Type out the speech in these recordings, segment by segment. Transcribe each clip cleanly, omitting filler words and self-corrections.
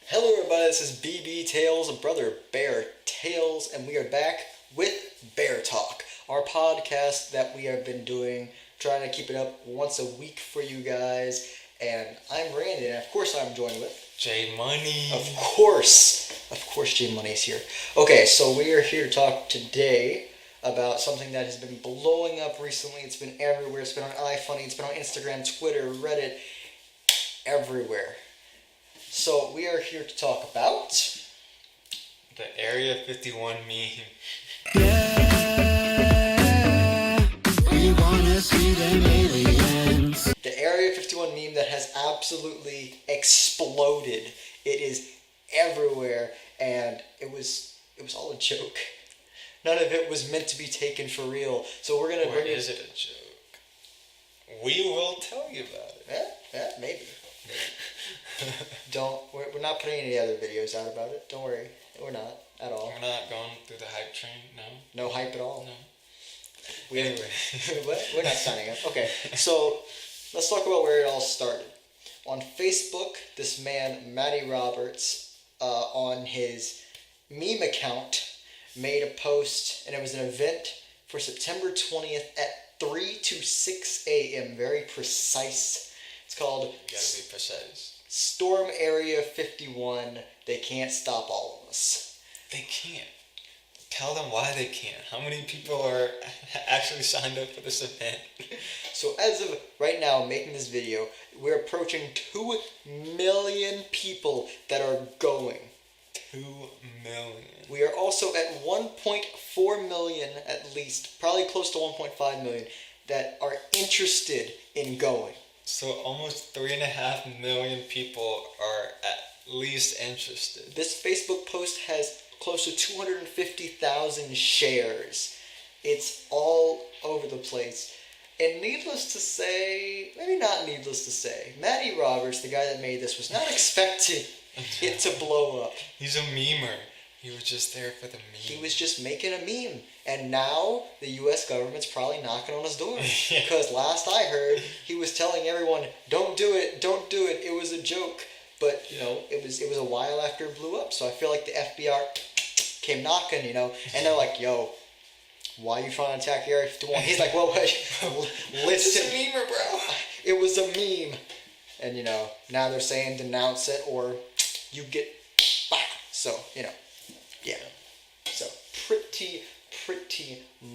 Hello everybody, this is BB Brother Bear Tales, and we are back with Bear Talk, our podcast that we have been doing, trying to keep it up once a week for you guys. And I'm Randy, and of course I'm joined with J Money. Of course, J Money is here. Okay, so we are here to talk today about something that has been blowing up recently. It's been everywhere. It's been on iFunny, it's been on Instagram, Twitter, Reddit, everywhere. So we are here to talk about the Area 51 meme. Yeah, we wanna see them aliens. The Area 51 meme that has absolutely exploded. It is everywhere, and it was all a joke. None of it was meant to be taken for real. So we're gonna bring Is it a joke? We will tell you about it. Yeah, maybe. We're not putting any other videos out about it. Don't worry, we're not at all. We're not going through the hype train. No hype at all. No. Anyway, we're not signing up. Okay, so let's talk about where it all started. On Facebook, this man Matty Roberts, on his meme account, made a post, and it was an event for September 20th at 3 to 6 a.m. Very precise. It's called You gotta be precise. Storm Area 51. They can't stop all of us. They can't. Tell them why they can't. How many people are actually signed up for this event? So as of right now, making this video, we're approaching 2 million people that are going. 2 million. We are also at 1.4 million at least, probably close to 1.5 million, that are interested in going. So almost 3.5 million people are at least interested. This Facebook post has close to 250,000 shares. It's all over the place. And needless to say, maybe not needless to say, Matty Roberts, the guy that made this, was not expecting it to blow up. He's a memer. He was just there for the meme. He was just making a meme. And now the U.S. government's probably knocking on his door. Yeah. Because last I heard, he was telling everyone, don't do it, it was a joke. But, it was a while after it blew up. So I feel like the FBI came knocking, and they're like, yo, why are you trying to attack Area 51? He's like, well, listen. It's a memer, bro. It was a meme. And, now they're saying denounce it or you get... So, yeah. So, pretty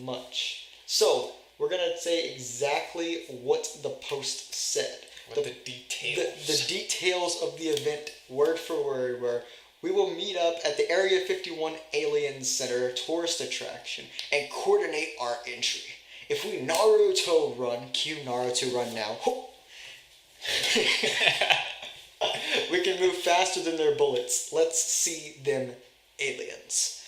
much. So, we're going to say exactly what the post said. What the details. The details of the event, word for word, where we will meet up at the Area 51 Alien Center tourist attraction and coordinate our entry. If we Naruto run, cue Naruto run now. We can move faster than their bullets. Let's see them aliens.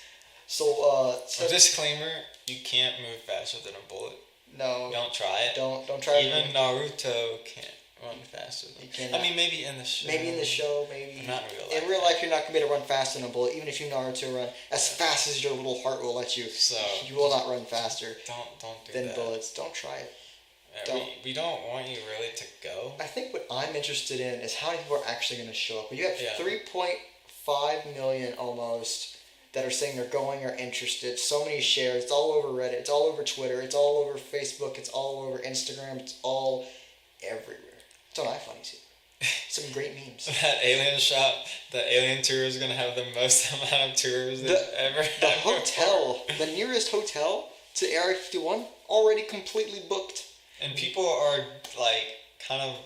So, a disclaimer, you can't move faster than a bullet. No. Don't try it. Don't try it. Even Naruto can't run faster than... You cannot. I mean, maybe in the show. Maybe in the show, maybe. But not in real life. In real life, you're not going to be able to run faster than a bullet. Even if you Naruto run as fast as your little heart will let you, So, you will not run faster Don't do than that. bullets. Don't try it. We don't want you really to go. I think what I'm interested in is how many people are actually going to show up. When you have Yeah. 3.5 million almost that are saying they're going or interested, so many shares, it's all over Reddit, it's all over Twitter, it's all over Facebook, it's all over Instagram, it's all everywhere. It's on iFunny too. Some great memes. That alien shop, the alien tour is going to have the most amount of tours ever. The hotel, the nearest hotel to Area 51, already completely booked. And people are, kind of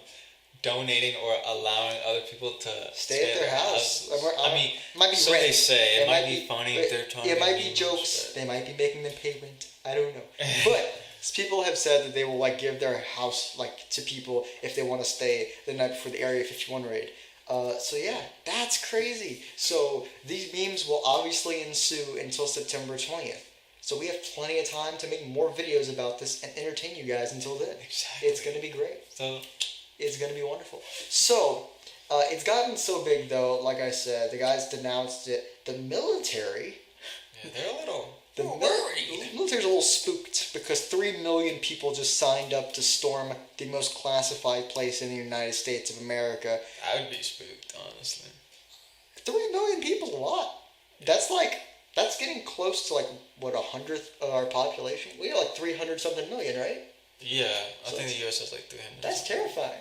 donating or allowing other people to Stay at their house. I mean, might be so rent. they say. It might be funny if they're talking. It might be jokes. They might be making them pay rent. I don't know. But people have said that they will give their house to people if they want to stay the night before the Area 51 raid. So yeah, that's crazy. So these memes will obviously ensue until September 20th. So we have plenty of time to make more videos about this and entertain you guys until then. Exactly. It's going to be great. So It's going to be wonderful. So, it's gotten so big, though, like I said, the guys denounced it. The military... Yeah, they're a little... The military's a little spooked because 3 million people just signed up to storm the most classified place in the United States of America. I would be spooked, honestly. 3 lot. That's getting close to like what 100th of our population. We got like 300 something million, right? Yeah, I think the U.S. has like 300. That's terrifying.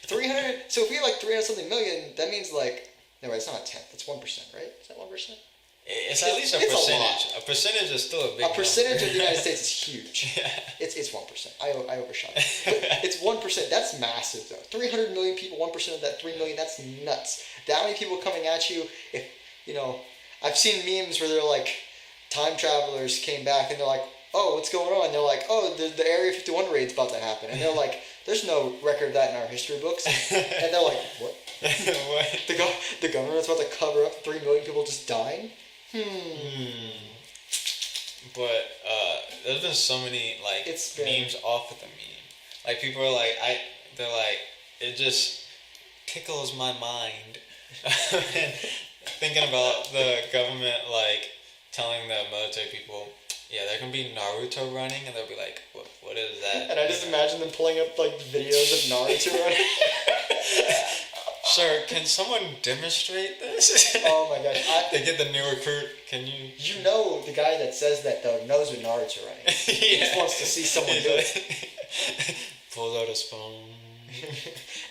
300. So if we have like 300 something million, that means like no, wait, it's not a tenth. It's 1%, right? Is that 1%? It's at least a it's percentage. A percentage is still a big. A percentage number. of the United States is huge. Yeah. It's 1%. I overshot it. But it's 1%. That's massive though. 300 million people. 1% of that 3 million. That's nuts. That many people coming at you. If you know, I've seen memes where they're like, time travelers came back and they're like, oh, what's going on? And they're like, oh, the Area 51 raid's about to happen. And they're like, there's no record of that in our history books. And they're like, what? What? The government's about to cover up 3 million people just dying? But there's been so many like memes off of the meme. Like people are like, they're like, it just tickles my mind. Thinking about the government like telling the military people, yeah, there can be Naruto running, and they'll be like, what is that? And I just imagine them pulling up like videos of Naruto running. Sir, can someone demonstrate this? Oh my gosh. They get the new recruit. Can you? You know the guy that says that though knows what Naruto running is. He just wants to see someone do it. Pulls out his phone.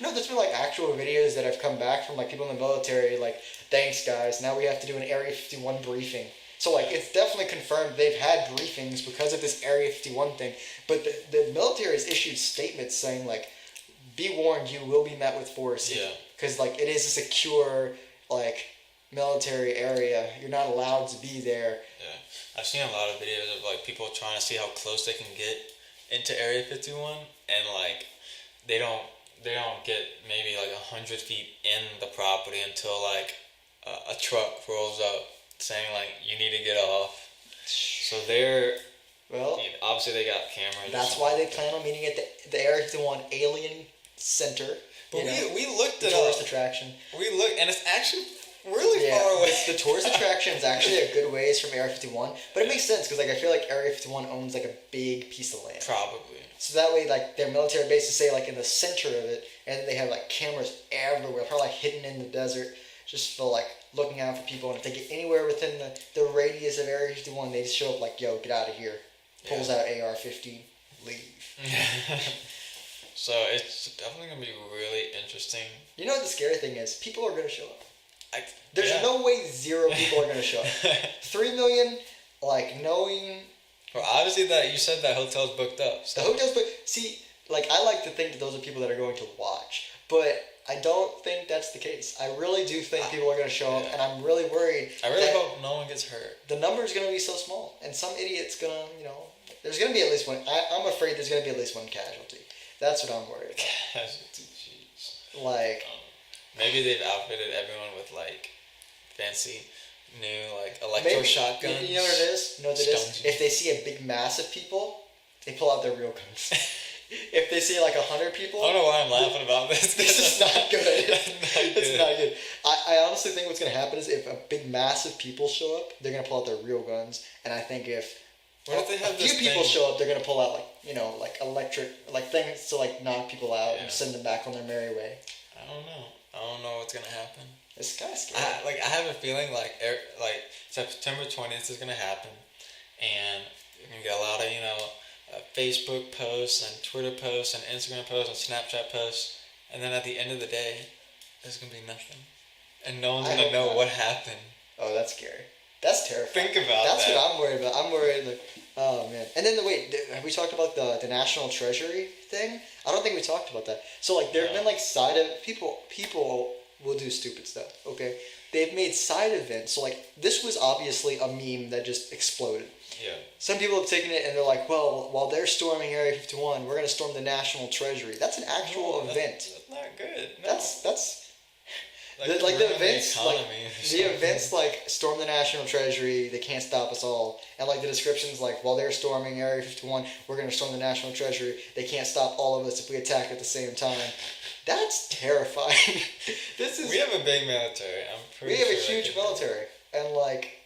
No, there's been like actual videos that have come back from like people in the military like, thanks guys, now we have to do an Area 51 briefing. So like it's definitely confirmed they've had briefings because of this Area 51 thing. But the military has issued statements saying like, be warned, you will be met with force. Yeah. Because like it is a secure like military area. You're not allowed to be there. Yeah, I've seen a lot of videos of like people trying to see how close they can get into Area 51, and like they don't get maybe like 100 feet in the property until like a truck rolls up saying like you need to get off. So they're obviously they got cameras. That's why they plan on meeting at the Area 51 Alien Center. But we looked at tourist attraction. We looked, and it's actually really far away. The tourist attraction is actually a good ways from Area 51, but it makes sense because like I feel like Area 51 owns like a big piece of land. Probably. So that way, like their military bases say like in the center of it, and they have like cameras everywhere, probably like hidden in the desert, just for like looking out for people. And if they get anywhere within the radius of Area 51, they just show up like, yo, get out of here. Pulls out AR-15, leave. So it's definitely gonna be really interesting. You know what the scary thing is? People are gonna show up. There's no way 0 people are gonna show up. 3 million, like knowing. Well, obviously that you said that hotel's booked up. So. The hotel's booked. See, like I like to think that those are people that are going to watch, but I don't think that's the case. I really do think people are gonna show up, and I'm really worried. I really hope no one gets hurt. The number is gonna be so small, and some idiot's gonna, there's gonna be at least one. I'm afraid there's gonna be at least one casualty. That's what I'm worried about. Casualty, jeez. Like, maybe they've outfitted everyone with like fancy new like electro shotguns. You know what it is? You know what it is? If they see a big mass of people, they pull out their real guns. If they see like 100 people, I don't know why I'm laughing about this. This is not good. It's not good. I honestly think what's gonna happen is if a big mass of people show up, they're gonna pull out their real guns, and I think if what if they have a few people show up, they're gonna pull out like electric things to like knock people out and send them back on their merry way. I don't know what's gonna happen. It's kind of scary. I have a feeling like September 20th is gonna happen, and you're gonna get a lot of Facebook posts and Twitter posts and Instagram posts and Snapchat posts, and then at the end of the day, there's gonna be nothing, and no one's gonna know what happened. Oh, that's scary. That's terrifying. Think about That's that. what I'm worried about. I'm worried like, oh man. And then have we talked about the National Treasury thing? I don't think we talked about that. So like there have been like side of people will do stupid stuff. Okay, they've made side events. So like this was obviously a meme that just exploded. Yeah. Some people have taken it and they're like, well, while they're storming Area 51, we're gonna storm the National Treasury. That's an actual event. That's not good. No. That's. Like the events, the events like storm the National Treasury, they can't stop us all, and like the descriptions like while they're storming Area 51, we're gonna storm the National Treasury. They can't stop all of us if we attack at the same time. That's terrifying. We have a big military. We have a huge military, and like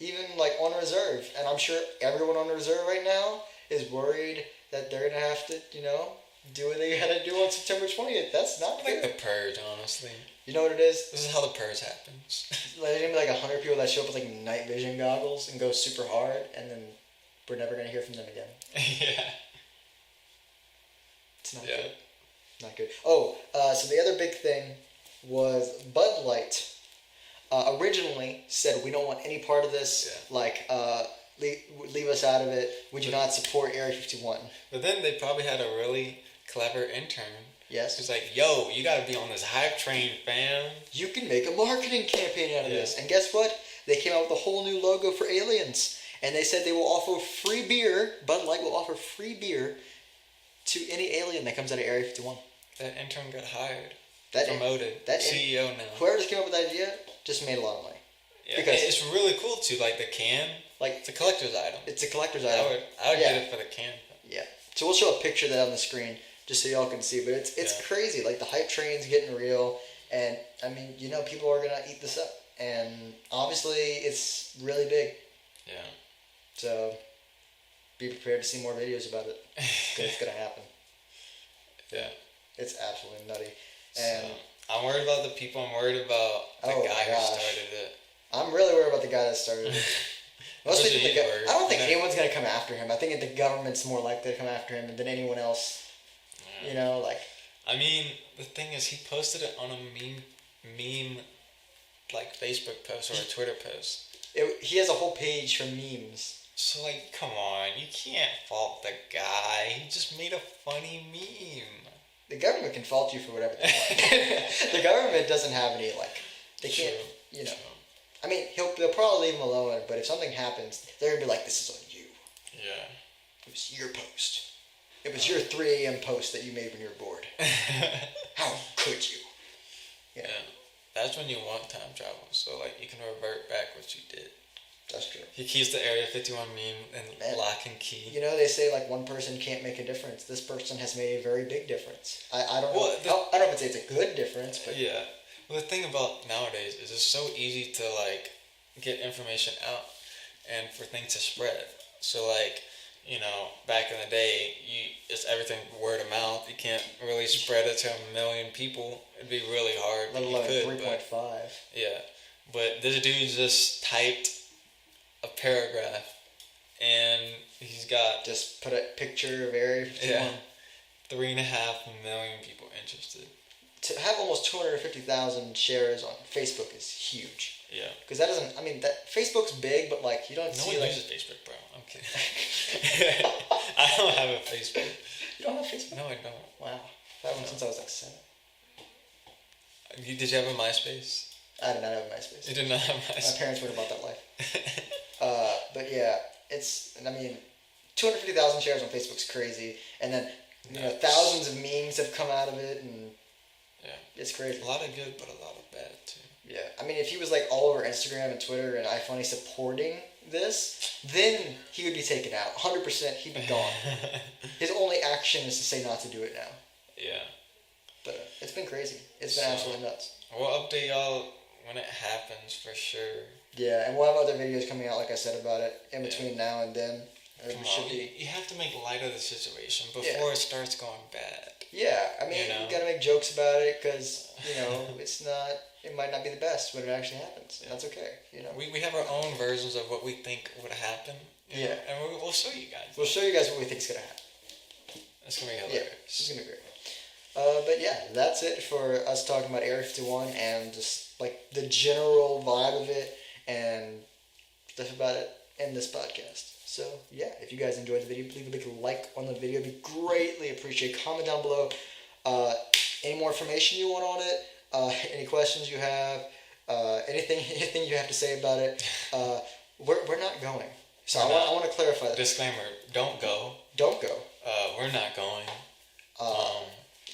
even like on reserve, and I'm sure everyone on reserve right now is worried that they're gonna have to do what they gotta do on September 20th. That's not like good. the purge, honestly. You know what it is? This is how the purge happens. there's gonna be like 100 people that show up with like night vision goggles and go super hard, and then we're never gonna hear from them again. Yeah. It's not good. Not good. Oh, so the other big thing was Bud Light. Originally said we don't want any part of this. Yeah. Like, leave us out of it. We do not support Area 51. But then they probably had a really clever intern. Yes. Who's like, yo, you gotta be on this hype train, fam. You can make a marketing campaign out of Yeah. this. And guess what? They came out with a whole new logo for aliens. And they said they will offer free beer. Bud Light will offer free beer to any alien that comes out of Area 51. That intern got hired. That promoted. That CEO now. Whoever just came up with that idea just made a lot of money. Yeah, because it's really cool too. Like the can. Like it's a collector's item. It's a collector's item. I would get it for the can. Yeah. So we'll show a picture of that on the screen just so y'all can see. But it's crazy. Like the hype train's getting real, and I mean, people are gonna eat this up, and obviously it's really big. Yeah. So be prepared to see more videos about it. 'Cause it's gonna happen. Yeah. It's absolutely nutty. And so, I'm worried about the people. I'm worried about the guy who started it. I'm really worried about the guy that started it. Mostly I don't think anyone's gonna come after him. I think the government's more likely to come after him than anyone else. Yeah. I mean, the thing is, he posted it on a meme, like Facebook post or a Twitter post. He has a whole page for memes. So come on, you can't fault the guy. He just made a funny meme. The government can fault you for whatever they want. The government doesn't have any they can't. True. I mean, they'll probably leave him alone, but if something happens, they're gonna be like, "This is on you." Yeah. It was your post. It was your 3 a.m. post that you made when you were bored. How could you? Yeah. That's when you want time travel, so you can revert back what you did. That's true. He keeps the Area 51 meme and lock and key. They say one person can't make a difference. This person has made a very big difference. I don't know. I don't know if it's a good difference, but yeah. Well, the thing about nowadays is it's so easy to get information out and for things to spread. So back in the day, it's everything word of mouth. You can't really spread it to 1 million people. It'd be really hard. Let alone 3.5. Yeah, but this dude just typed a paragraph, and he's got just put a picture of Area 51. Yeah, 3.5 million people interested. To have almost 250,000 shares on Facebook is huge. Yeah. Because that doesn't. I mean, Facebook's big, but you don't see. No one uses Facebook, bro. I'm kidding. I don't have a Facebook. You don't have Facebook? No, I don't. Wow. I've had one since I was 7. Did you have a MySpace? I did not have a MySpace. You did not have MySpace. My parents were about that life. But yeah, I mean, 250,000 shares on Facebook's crazy, and then thousands of memes have come out of it, and it's crazy. A lot of good, but a lot of bad too. Yeah, I mean, if he was all over Instagram and Twitter and iFunny supporting this, then he would be taken out. 100%, he'd be gone. His only action is to say not to do it now. Yeah. But it's been crazy. It's been absolutely nuts. We'll update y'all when it happens for sure. Yeah, and we'll have other videos coming out, like I said, about it in between now and then. You have to make light of the situation before it starts going bad. Yeah, I mean, you gotta make jokes about it because, it might not be the best when it actually happens. And that's okay, We have our own versions of what we think would happen. Yeah. And we'll show you guys. We'll show you guys what we think is gonna happen. It's gonna be hilarious. Yeah, it's gonna be great. But yeah, that's it for us talking about Area 51 and just the general vibe of it and stuff about it in this podcast. So yeah, if you guys enjoyed the video, leave a big like on the video. It'd be greatly appreciated. Comment down below any more information you want on it, any questions you have, anything you have to say about it. We're not going. So I want to clarify that. Disclaimer: don't go. Don't go. We're not going.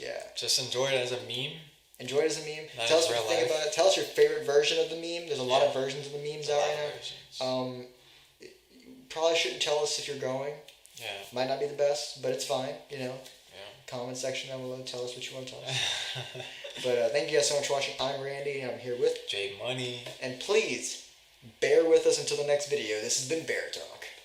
Yeah. Just enjoy it as a meme. Enjoy it as a meme. Tell us what you think about it. Tell us your favorite version of the meme. There's a lot of versions of the memes out right now. Probably shouldn't tell us if you're going. Yeah. Might not be the best, but it's fine. Yeah. Comment section down below. Tell us what you want to tell us. But thank you guys so much for watching. I'm Randy, and I'm here with J Money. And please bear with us until the next video. This has been BrotherBearTales.